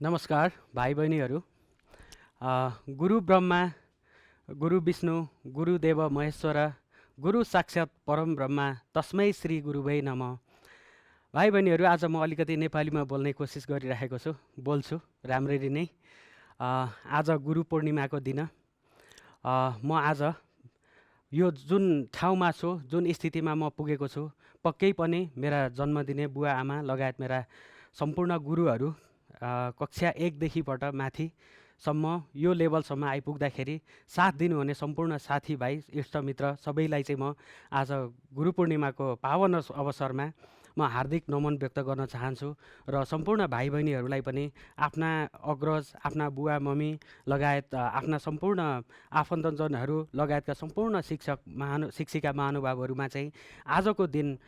नमस्कार भाइ बहिनीहरू। गुरु ब्रह्मा, गुरु विष्णु, गुरुदेव महेश्वर, गुरु साक्षात् परम ब्रह्मा, तस्मै श्री गुरुवे नमः। भाइ बहिनीहरू, आज म अलिकति नेपालीमा बोल्ने कोसिस गरिरहेको छु, बोल्छु राम्ररी नै। आज गुरु पूर्णिमाको दिन म आज यो जुन ठाउँमा छु, जुन स्थितिमा म पुगेको छु, पक्कै पनि मेरा जन्मदिने बुवा आमा लगायत मेरा सम्पूर्ण गुरुहरू कक्षा 1 देखिबाट माथिसम्म यो लेभलसम्म आइपुग्दाखेरि साथ दिनुहुने सम्पूर्ण साथीभाइ इष्टमित्र सबैलाई चाहिँ म आज गुरु पूर्णिमाको पावन अवसरमा म हार्दिक नमन व्यक्त गर्न चाहन्छु र सम्पूर्ण भाइ बहिनीहरूलाई पनि आफ्ना अग्रज, आफ्ना बुवा मम्मी लगायत आफ्ना सम्पूर्ण आफन्तजनहरू लगायतका सम्पूर्ण शिक्षिका महानुभावहरूमा चाहिँ आजको दिन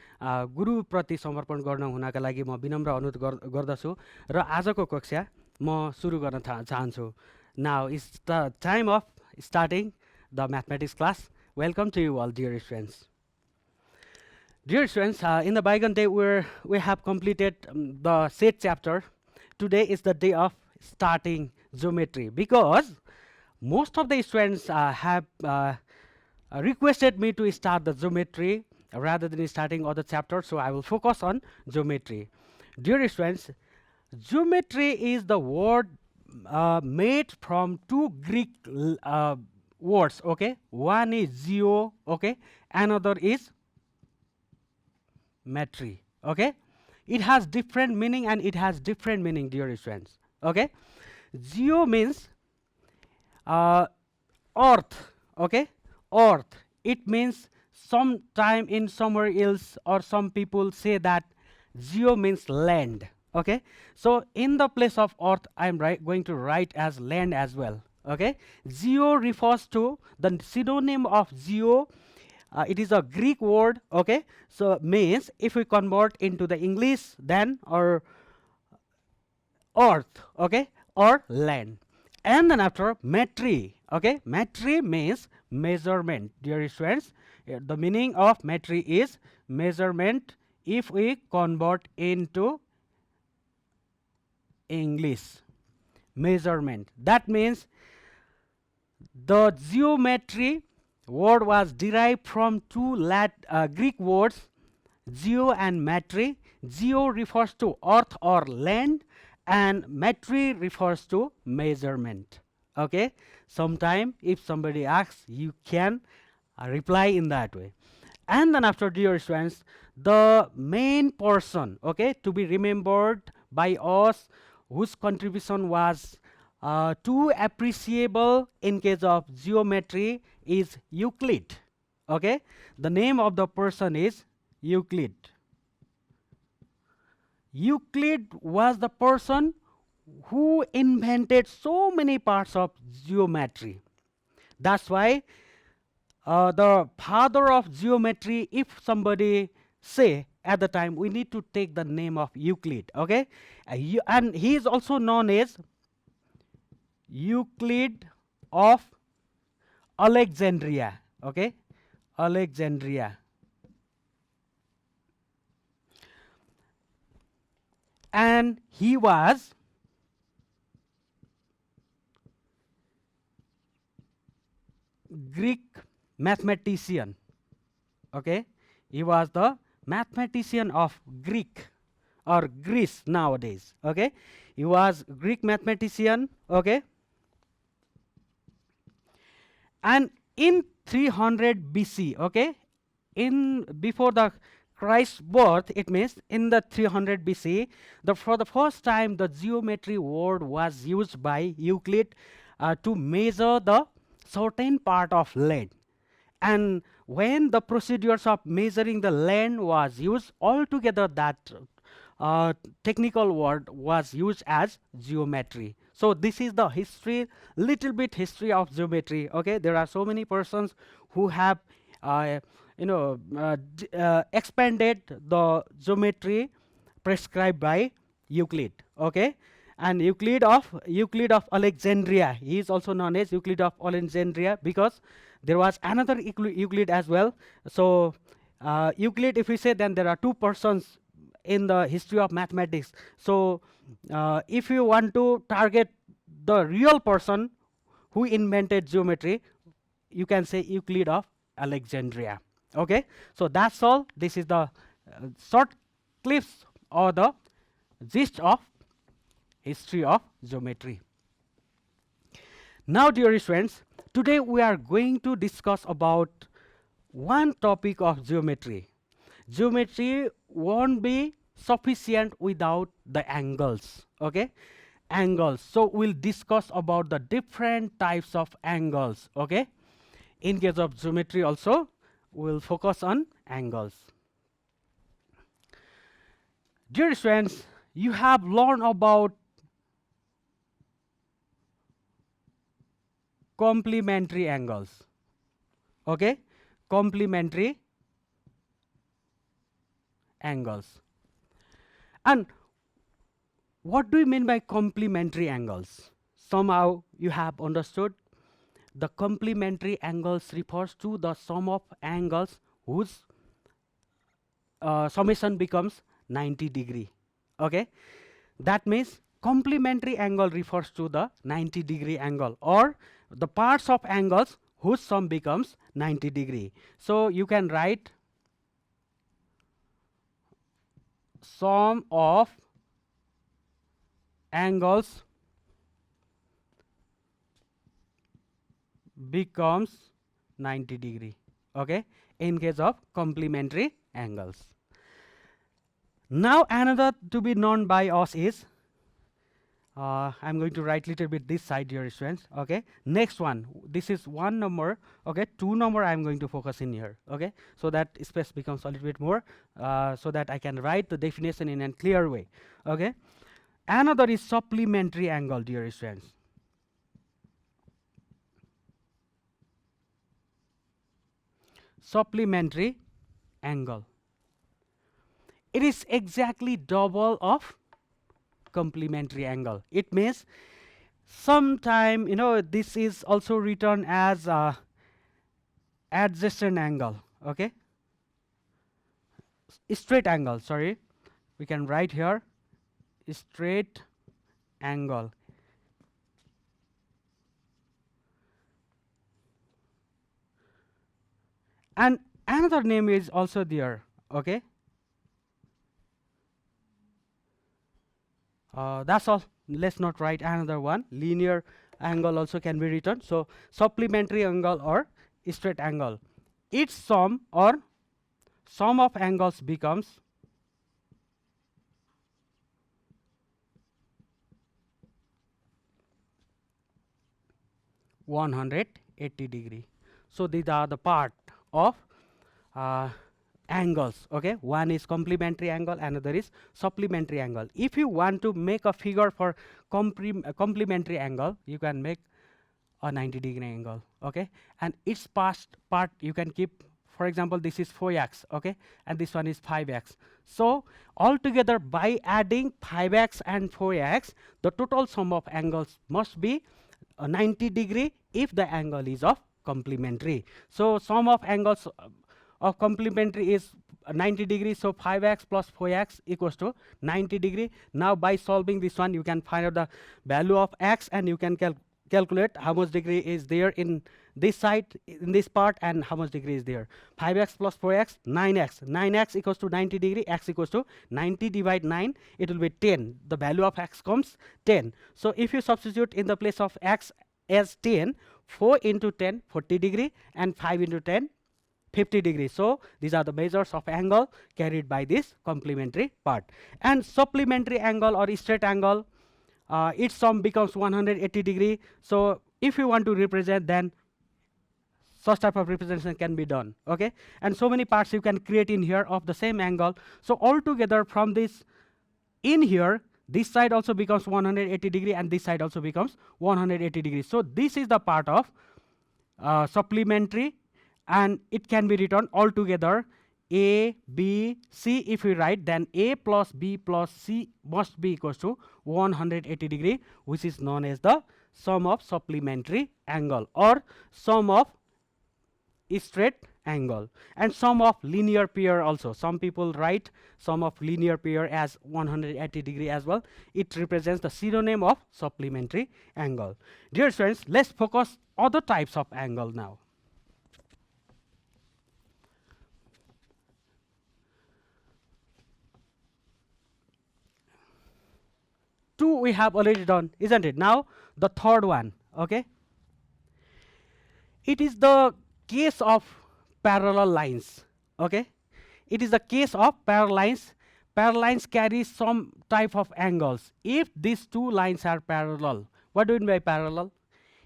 गुरुप्रति समर्पण गर्न हुनका लागि म विनम्र अनुरोध गर्दछु र आजको कक्षा म सुरु गर्न चाहन्छु। Now is the time of starting the mathematics class. Welcome to you all, dear students. Dear students, in the bygone day we have completed the set chapter. Today is the day of starting geometry because most of the students have requested me to start the geometry rather than starting other chapters, so I will focus on geometry. Dear students, geometry is the word made from two Greek words, okay? One is geo, okay? Another is metry, okay? It has different meaning and it has different meaning, dear students, okay? Geo means earth, okay? Earth. It means sometime in somewhere else, or some people say that geo means land, okay? So in the place of earth, I am going to write as land as well, okay? Geo refers to the synonym of geo. It is a Greek word, okay? So means if we convert into the English, then or earth, okay, or land. And then after metry, okay? Metry means measurement, dear students. The meaning of metry is measurement if we convert into English. Measurement. That means the geometry word was derived from two Greek words, geo and metry. Geo refers to earth or land, and metry refers to measurement, okay? Sometime if somebody asks, you can reply in that way. And then after, dear students, the main person, okay, to be remembered by us, whose contribution was too appreciable in case of geometry, is Euclid, okay? The name of the person is Euclid. Euclid was the person who invented so many parts of geometry. That's why the father of geometry, if somebody say at the time, we need to take the name of Euclid, okay? And he is also known as Euclid of Alexandria, okay? Alexandria. And he was Greek mathematician, okay? He was the mathematician of Greek or Greece nowadays, okay? He was Greek mathematician, okay? And in 300 BC, okay, before the Christ's birth, it means in the 300 BC, for the first time the geometry word was used by Euclid to measure the certain part of land. And when the procedures of measuring the land was used, altogether that technical word was used as geometry. So this is the history, little bit history of geometry, okay? There are so many persons who have expanded the geometry prescribed by Euclid, okay? And Euclid of Alexandria, he is also known as Euclid of Alexandria because there was another Euclid as well. So Euclid, if we say, then there are two persons in the history of mathematics. So if you want to target the real person who invented geometry, you can say Euclid of Alexandria. Okay, so that's all. This is the short clips or the gist of history of geometry. Now, dear students, today we are going to discuss about one topic of geometry. Geometry won't be sufficient without the angles. Okay, angles. So we'll discuss about the different types of angles. Okay, in case of geometry also we'll focus on angles. Dear students, you have learned about complementary angles. Okay, complementary angles. And what do you mean by complementary angles? Somehow you have understood. The complementary angles refers to the sum of angles whose summation becomes 90 degree. Okay, that means complementary angle refers to the 90-degree angle, or the parts of angles whose sum becomes 90 degree. So you can write sum of angles becomes 90 degree. Okay, in case of complementary angles. Now another to be known by us is I'm going to write little bit this side here, students. Okay, next one, this is 1 number. Okay, 2 number I'm going to focus in here. Okay, so that space becomes a little bit more, so that I can write the definition in a clear way. Okay, another is supplementary angle, dear students. Supplementary angle, it is exactly double of complementary angle. It means sometime, you know, this is also written as adjacent angle. Okay, straight angle, sorry, we can write here straight angle. And another name is also there. Okay, that's all. Let's not write another one. Linear angle also can be written. So supplementary angle or straight angle, its sum or sum of angles becomes 180 degree. So these are the part of angles. Okay, one is complementary angle, another is supplementary angle. If you want to make a figure for complementary angle, you can make a 90-degree angle. Okay, and its past part you can keep. For example, this is 4x. Okay, and this one is 5x. So altogether, by adding 5x and 4x, the total sum of angles must be 90 degree if the angle is of complementary. So sum of angles of complementary is 90 degrees. So 5x plus 4x equals to 90 degree. Now by solving this one, you can find out the value of x, and you can calculate how much degree is there in this side, in this part, and how much degree is there. 5x plus 4x, 9x. 9x equals to 90 degree. X equals to 90 divide 9. It will be 10. The value of x comes 10. So if you substitute in the place of x as 10, 4 into 10, 40 degree, and 5 into 10, 50 degrees. So these are the measures of angle carried by this complementary part. And supplementary angle or straight angle, its sum becomes 180 degree. So if you want to represent, then such type of representation can be done. Okay, and so many parts you can create in here of the same angle. So altogether from this in here, this side also becomes 180 degree, and this side also becomes 180 degrees. So this is the part of supplementary, and it can be written altogether A, B, C. If we write, then A plus B plus C must be equals to 180 degree, which is known as the sum of supplementary angle or sum of straight angle. And sum of linear pair also. Some people write sum of linear pair as 180 degree as well. It represents the synonym of supplementary angle. Dear friends, let's focus other types of angle now. Two we have already done, isn't it? Now the third one, okay? It is the case of parallel lines, okay? It is the case of parallel lines. Parallel lines carry some type of angles. If these two lines are parallel, what do you mean by parallel?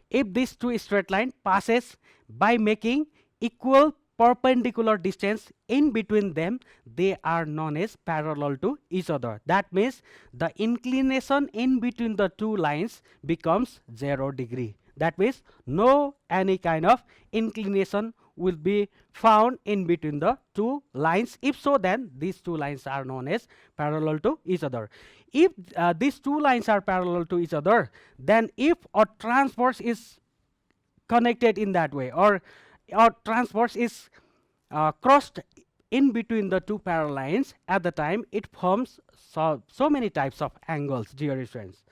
If these two straight line passes by making equal perpendicular distance in between them, they are known as parallel to each other. That means the inclination in between the two lines becomes 0 degree. That means no any kind of inclination will be found in between the two lines. If so, then these two lines are known as parallel to each other. If these two lines are parallel to each other, then if a transverse is connected in that way, or transverse is crossed in between the two parallel lines, at the time it forms so many types of angles, dear friends.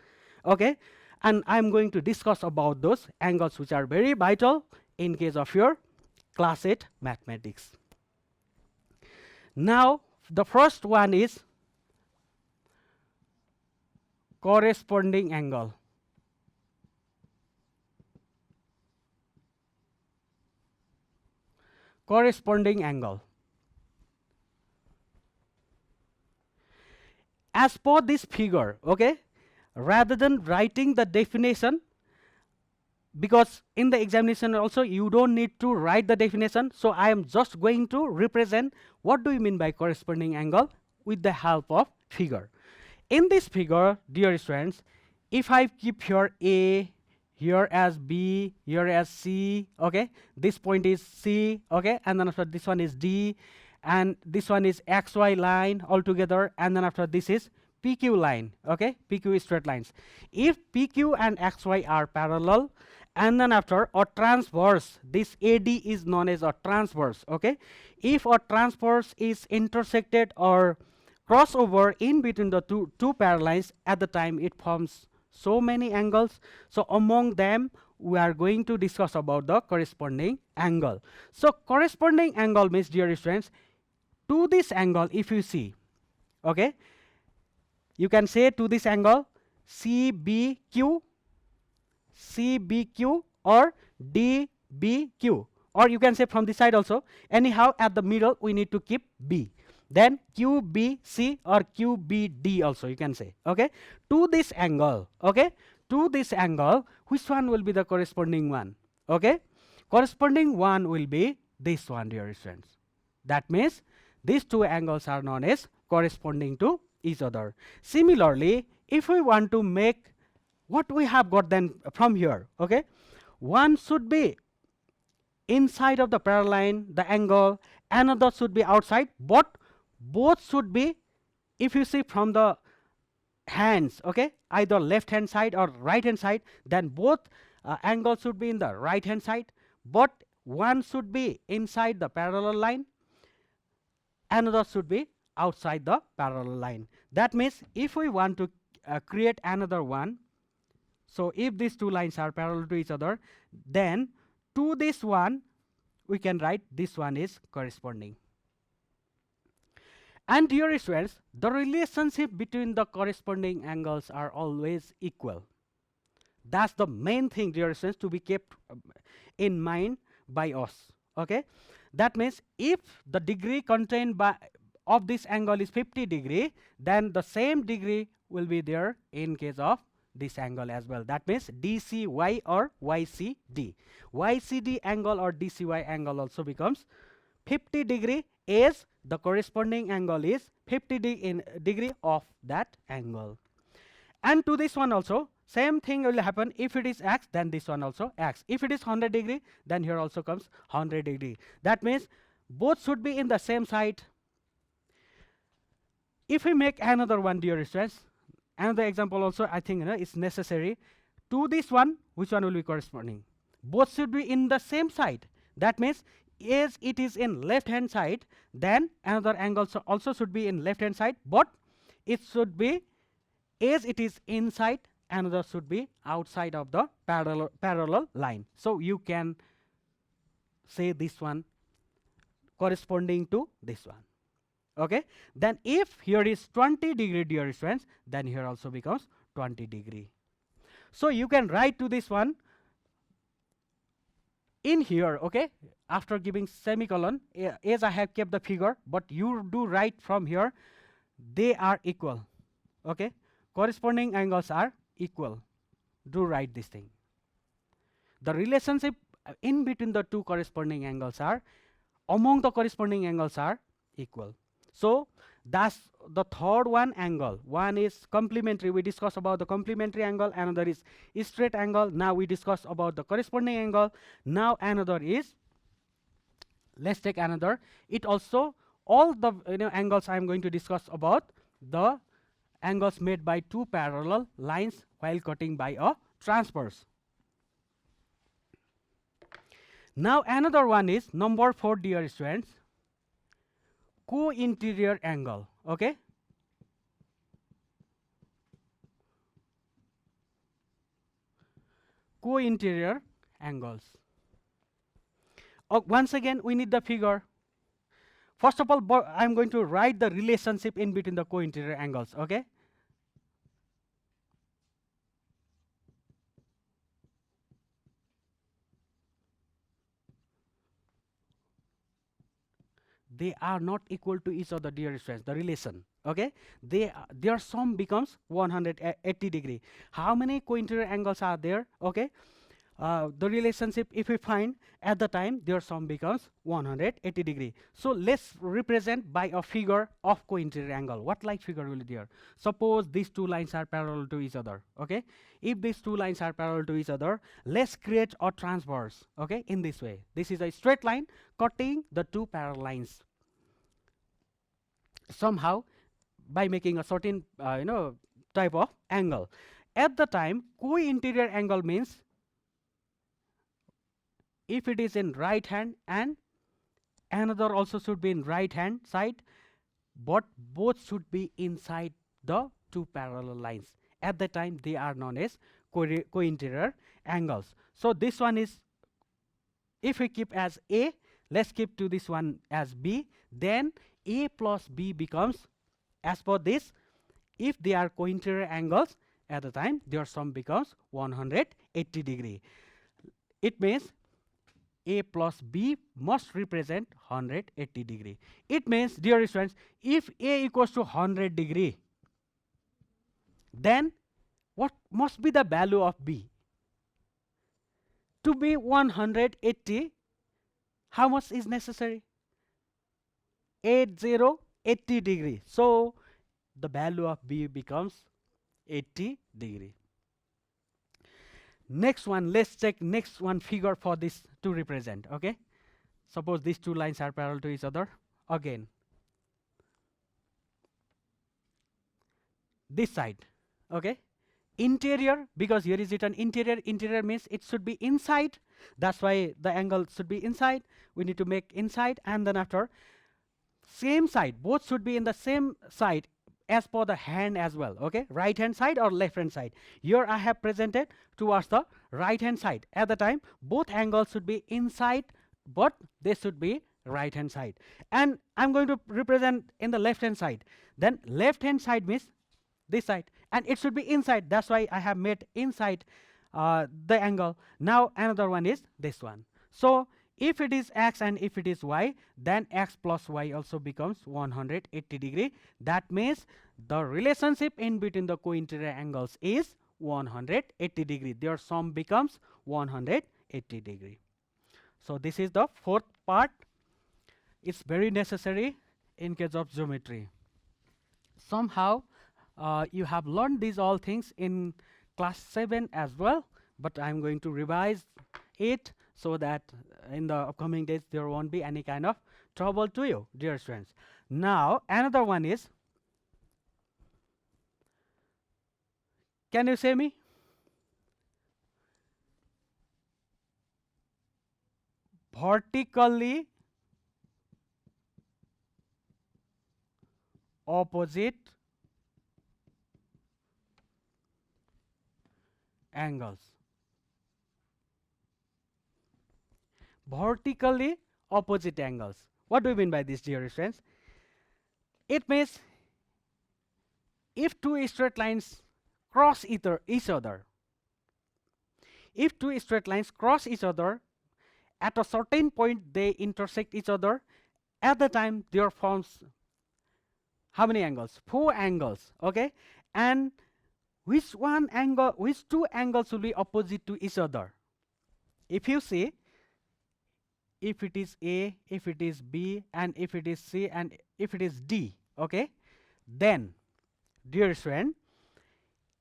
Okay, and I'm going to discuss about those angles which are very vital in case of your class 8 mathematics. Now the first one is corresponding angle. Corresponding angle. As per this figure, okay, rather than writing the definition, because in the examination also you don't need to write the definition, so I am just going to represent what do you mean by corresponding angle with the help of figure. In this figure, dear students, if I keep here A, here as B, here as C, okay, this point is C, okay, and then after this one is D, and this one is XY line altogether, and then after this is PQ line, okay, PQ is straight lines. If PQ and XY are parallel, and then after a transverse, this AD is known as a transverse, okay. If a transverse is intersected or crossover in between the two parallel lines, at the time it forms so many angles. So among them we are going to discuss about the corresponding angle. So corresponding angle means, dear students, to this angle, if you see, okay, you can say to this angle CBQ, CBQ or DBQ, or you can say from this side also. Anyhow, at the middle we need to keep B. Then QBC or QBD also you can say, okay, to this angle, okay, to this angle, which one will be the corresponding one? Okay, corresponding one will be this one, dear friends. That means these two angles are known as corresponding to each other. Similarly, if we want to make what we have got then from here, okay, one should be inside of the parallel line, the angle, another should be outside, but both should be, if you see from the hands, okay, either left hand side or right hand side, then both angles should be in the right hand side, but one should be inside the parallel line, another should be outside the parallel line. That means if we want to create another one, so if these two lines are parallel to each other, then to this one we can write this one is corresponding. And dear students, the relationship between the corresponding angles are always equal. That's the main thing, dear students, to be kept in mind by us, okay. That means if the degree contained by of this angle is 50 degree, then the same degree will be there in case of this angle as well. That means DCY or YCD. YCD angle or DCY angle also becomes 50 degree as the corresponding angle is 50 degree of that angle. And to this one also same thing will happen. If it is X, then this one also X. If it is 100 degree, then here also comes 100 degree. That means both should be in the same side. If we make another one, dear students, another example also I think is necessary. To this one, which one will be corresponding? Both should be in the same side. That means as it is in left hand side, then another angle also should be in left hand side, but it should be, as it is inside, another should be outside of the parallel line. So you can say this one corresponding to this one. Okay, then if here is 20 degree, dear students, then here also becomes 20 degree. So you can write to this one in here, okay, after giving semicolon, as I have kept the figure, but you do write from here, they are equal. Okay, corresponding angles are equal. Do write this thing. The relationship in between the two corresponding angles are, among the corresponding angles are equal. So that's the third one angle. One is complementary. We discussed about the complementary angle. Another is straight angle. Now we discuss about the corresponding angle. Now another is, let's take another. It also, all the angles I am going to discuss about the angles made by two parallel lines while cutting by a transverse. Now another one is number 4, dear students, co-interior angle. Okay, co-interior angles. Once again we need the figure. First of all, I'm going to write the relationship in between the co-interior angles. Okay, they are not equal to each other, dear students, the relation. Okay, their sum becomes 180 degree. How many co-interior angles are there? Okay, the relationship, if we find at the time, their sum becomes 180 degree. So let's represent by a figure of co-interior angle. What like figure will be there? Suppose these two lines are parallel to each other. Okay, if these two lines are parallel to each other, let's create a transverse. Okay, in this way, this is a straight line cutting the two parallel lines somehow by making a certain type of angle. At the time, co-interior angle means if it is in right hand and another also should be in right hand side, but both should be inside the two parallel lines. At the time, they are known as co-interior angles. So this one is, if we keep as A, let's keep to this one as B, then A plus B becomes, as per this, if they are co-interior angles, at the time their sum becomes 180 degree. It means A plus B must represent 180 degree. It means, dear students, if A equals to 100 degree, then what must be the value of B? To be 180, how much is necessary? 80 degree. So the value of B becomes 80 degree. Next one, let's take next one figure for this to represent. Okay, suppose these two lines are parallel to each other. Again, this side. Okay, interior, because here is written interior. Interior means it should be inside. That's why the angle should be inside. We need to make inside, and then after, same side, both should be in the same side as per the hand as well. Okay, right hand side or left hand side. Here I have presented towards the right hand side. At the time, both angles should be inside, but they should be right hand side. And I'm going to represent in the left hand side. Then left hand side means this side, and it should be inside. That's why I have made inside the angle. Now another one is this one. So if it is x and if it is y, then x plus y also becomes 180 degree. That means the relationship in between the co-interior angles is 180 degree. Their sum becomes 180 degree. So this is the fourth part. It's very necessary in case of geometry. Somehow you have learned these all things in class 7 as well, but I'm going to revise it so that in the upcoming days there won't be any kind of trouble to you, dear students. Now another one is, can you say me? Vertically opposite angles. Vertically opposite angles. What do we mean by this, dear friends? It means if two straight lines cross each other, if two straight lines cross each other, at a certain point they intersect each other, at the time there forms how many angles? 4 angles, okay? And which two angles will be opposite to each other? If you see, if it is A, if it is B, and if it is C, and if it is D, okay, then, dear friend,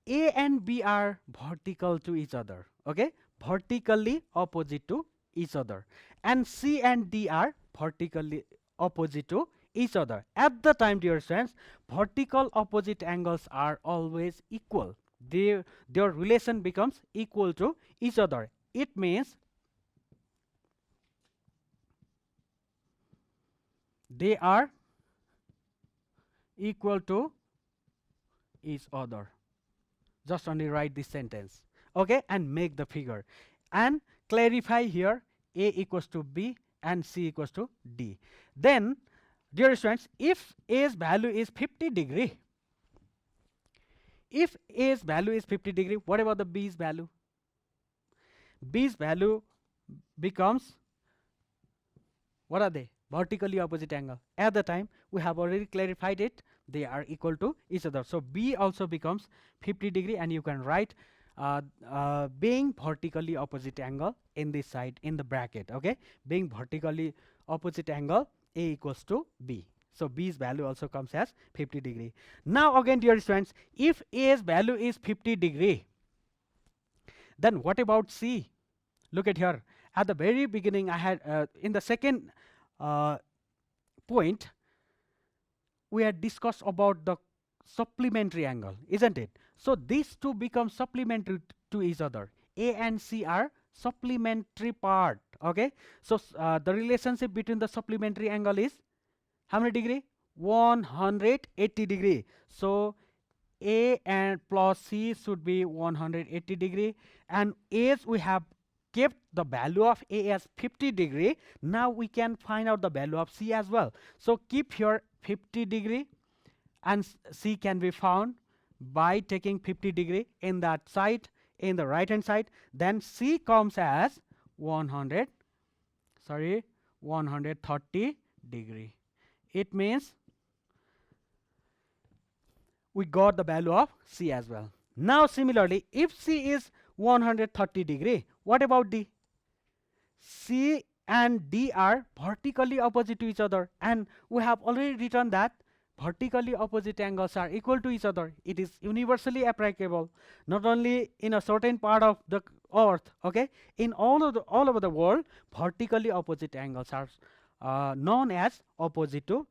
A and B are vertical to each other, okay, vertically opposite to each other, and C and D are vertically opposite to each other. At the time, dear friends, vertical opposite angles are always equal. Their relation becomes equal to each other. It means they are equal to each other. Just only write this sentence, okay, and make the figure, and clarify here A equals to B and C equals to D. Then, dear students, if A's value is 50 degree, if A's value is 50 degree, what about the B's value? B's value becomes, what are they? Vertically opposite angle. At the time, we have already clarified it. They are equal to each other. So B also becomes 50 degree, and you can write being vertically opposite angle in this side in the bracket, okay? Being vertically opposite angle, A equals to B. So B's value also comes as 50 degree. Now again, dear students, if A's value is 50 degree, then what about C? Look at here. At the very beginning, I had in the second point, we had discussed about the supplementary angle, isn't it? So these two become supplementary to each other. A and C are supplementary part, okay? So the relationship between the supplementary angle is how many degree? 180 degree. So A and plus C should be 180 degree, and as we have kept the value of A as 50 degree, now we can find out the value of C as well. So keep here 50 degree, and C can be found by taking 50 degree in that side, in the right hand side. Then C comes as 130 degree. It means we got the value of C as well. Now similarly, if C is 130 degree, what about D? C and D are vertically opposite to each other, and we have already written that vertically opposite angles are equal to each other. It is universally applicable, not only in a certain part of the earth, okay? In all over the world, vertically opposite angles are known as opposite to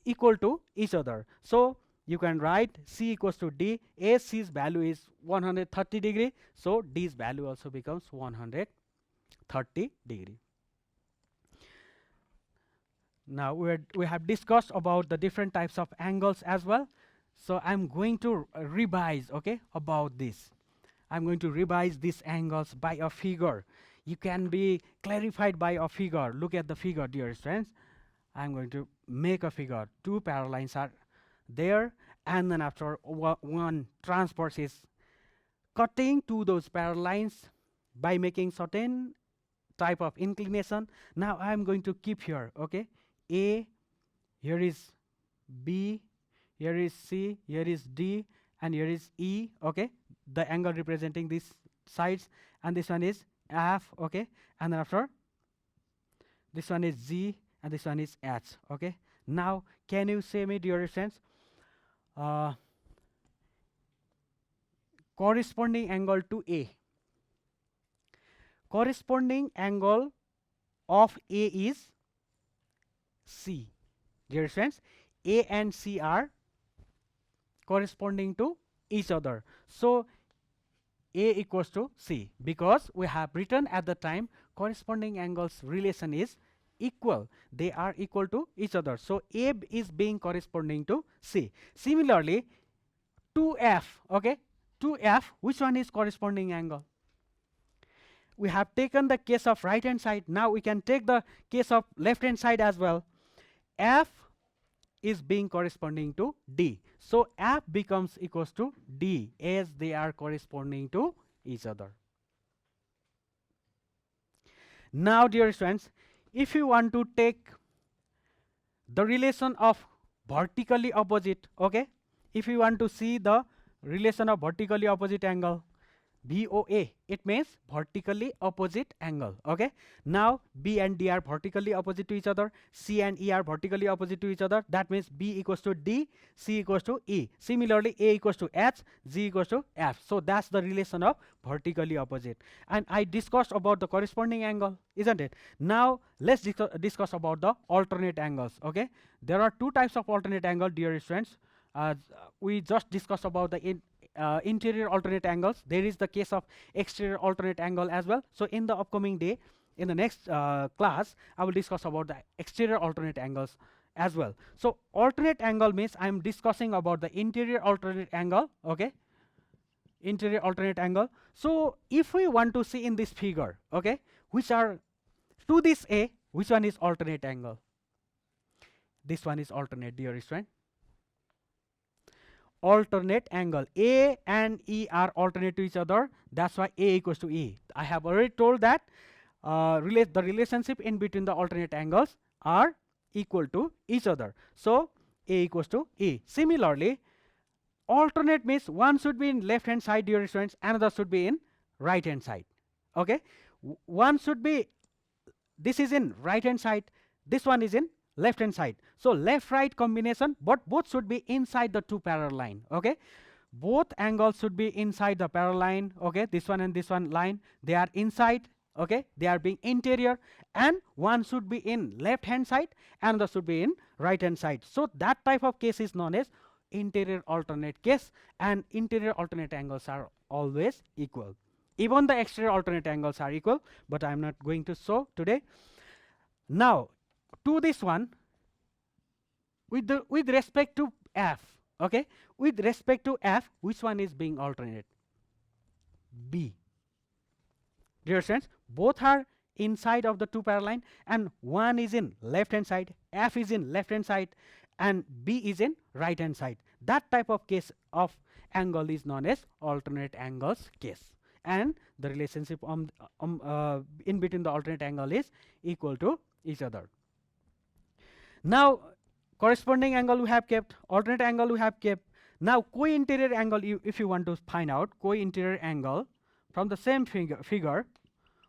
equal to each other. So you can write C equals to D. As C's value is 130 degree, so D's value also becomes 130 degree. Now we have discussed about the different types of angles as well. So I'm going to revise, okay, about this. I'm going to revise these angles by a figure. You can be clarified by a figure. Look at the figure, dear friends. I'm going to make a figure. Two parallel lines are there, and then after one transverse is cutting to those parallel lines by making certain type of inclination. Now I am going to keep here, okay, A, here is B, here is C, here is D, and here is E, okay, the angle representing these sides, and this one is F, okay, and then after this one is G, and this one is H, okay. Now can you say me, dear friends, corresponding angle to A? Corresponding angle of A is C. Dear friends, A and C are corresponding to each other. So A equals to C, because we have written at the time corresponding angles relation is equal. They are equal to each other. So AB is being corresponding to C. Similarly, 2F, okay, 2F, which one is corresponding angle? We have taken the case of right hand side. Now we can take the case of left hand side as well. F is being corresponding to D. So F becomes equals to D as they are corresponding to each other. Now, dear friends, if you want to take the relation of vertically opposite, okay, if you want to see the relation of vertically opposite angle, VOA, it means vertically opposite angle, okay. Now B and D are vertically opposite to each other, C and E are vertically opposite to each other. That means B equals to D, C equals to E. Similarly, A equals to H, G equals to F. So that's the relation of vertically opposite. And I discussed about the corresponding angle, isn't it? Now let's discuss about the alternate angles, okay. There are two types of alternate angle, dear students. We just discussed about the interior alternate angles. There is the case of exterior alternate angle as well. So in the upcoming day, in the next class, I will discuss about the exterior alternate angles as well. So alternate angle means I am discussing about the interior alternate angle, okay, interior alternate angle. So if we want to see in this figure, okay, which are to this A, which one is alternate angle? This one is alternate, dear student. Alternate angle. A and E are alternate to each other. That's why A equals to E. I have already told that the relationship in between the alternate angles are equal to each other. So A equals to E. Similarly, alternate means one should be in left hand side, dear students, another should be in right hand side. Okay, one should be, this is in right hand side, this one is in left hand side. So left right combination, but both should be inside the two parallel line, okay. Both angles should be inside the parallel line, okay. This one and this one line, they are inside, okay, they are being interior, and one should be in left hand side, another should be in right hand side. So that type of case is known as interior alternate case, and interior alternate angles are always equal. Even the exterior alternate angles are equal, but I am not going to show today. Now to this one, with respect to F, okay, with respect to F, which one is being alternate? B. Dear friends, both are inside of the two parallel line, and one is in left hand side, F is in left hand side, and B is in right hand side. That type of case of angle is known as alternate angles case, and the relationship in between the alternate angle is equal to each other. Now corresponding angle we have kept, alternate angle we have kept. Now co-interior angle, if you want to find out co-interior angle from the same figure,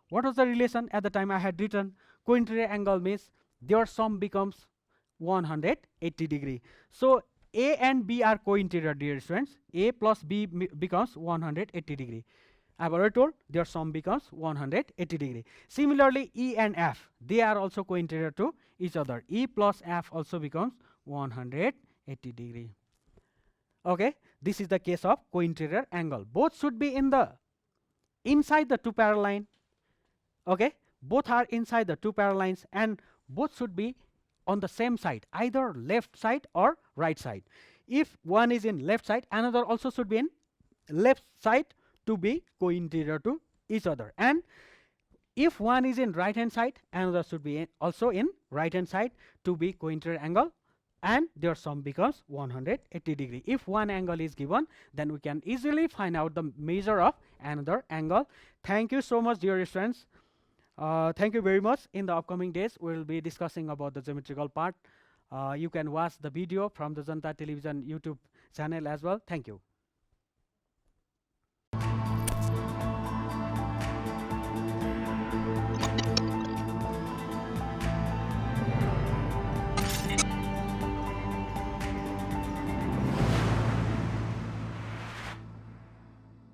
what was the relation at the time I had written? Co-interior angle means their sum becomes 180 degree. So A and B are co-interior, dear students. A plus B becomes 180 degree. I have already told their sum becomes 180 degree. Similarly, E and F, they are also co-interior to each other. E plus F also becomes 180 degree. Okay, this is the case of co-interior angle. Both should be in the inside the two parallel line. Okay, both are inside the two parallel lines, and both should be on the same side, either left side or right side. If one is in left side, another also should be in left side to be co-interior to each other. And if one is in right hand side, another should be also in right hand side to be co-interior angle, and their sum becomes 180 degree. If one angle is given, then we can easily find out the measure of another angle. Thank you so much, dear friends. Thank you very much. In the upcoming days, we will be discussing about the geometrical part. You can watch the video from the Janta Television YouTube channel as well. Thank you.